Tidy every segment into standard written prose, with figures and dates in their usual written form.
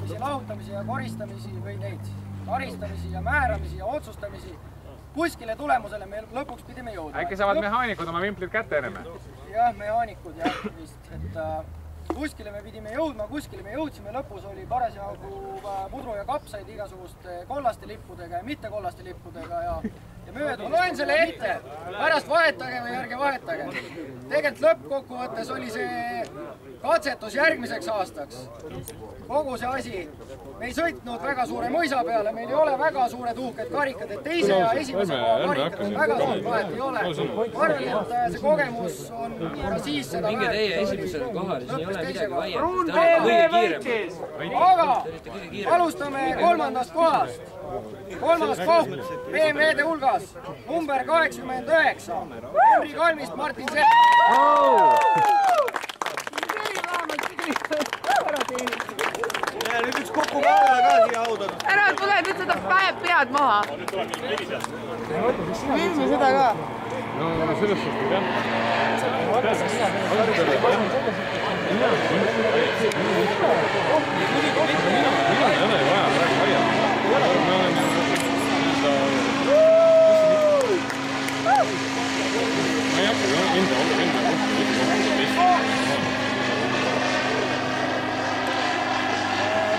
karistamisi, lahutamisi ja koristamisi või neid karistamisi ja määramisi ja otsustamisi. Kuskile tulemusele me lõpuks pidime jõudma. Äkki saavad mehaanikud oma vimplid kätte enemme? Jah, mehaanikud jah vist. Kuskile me pidime jõudma, kuskile me jõudsime, lõpus oli parasjagu pudru ja kapsaid igasuguste kollaste lippudega ja mitte kollaste lippudega ja mööda. Ma loen selle ette, pärast vahetage või ärge vahetage. Tegelikult lõppkokkuvõttes oli see katsetus järgmiseks aastaks. Kogu see asi. Me ei sõitnud väga suure mõisa peale, meil ei ole väga suured uhked karikad, et teise ja esimese koha karikad väga suurt vahet ei ole. Ma arvan, et see kogemus on ka siis seda minge teie esimesele kohale, siin ei ole midagi vaielda. Aga alustame kolmandast kohast. Kolmas koht BMW-de hulgas, number 89, Henri Kalmist, Martin Sepp. Nüüd üks kokku kaela ka siia haudanud. Ära tule nüüd seda pead maha. Filmi seda ka. No selles suhtes jah.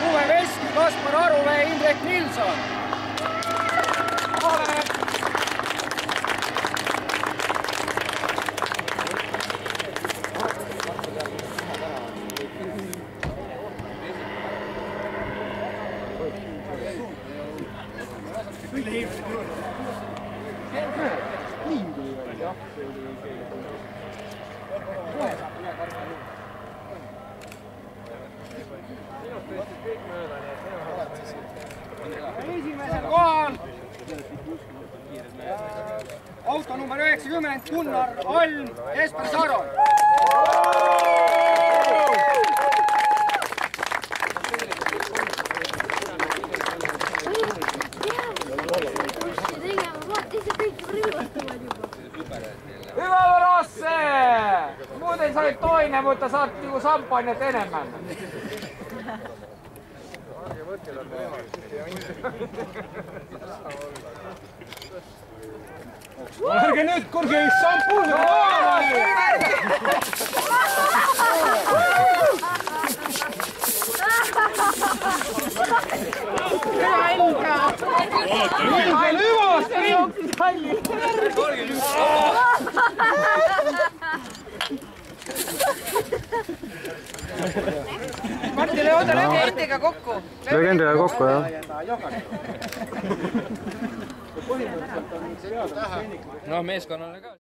Uwe Veski, Kaspar Aruvee, Indrek Nilsson. Esimesel kohal auto number 90, Gunnar Alm, Jesper Saron. Hyvä Rosse! Muuten sä olit toinen, mutta sä oot niinku samppainnet enemmän. Ärge nyt kurge sampuun! Hyvä Ilka! Martin, oota legendiga kokku. Legendiga kokku, jah. No meeskonnale ka.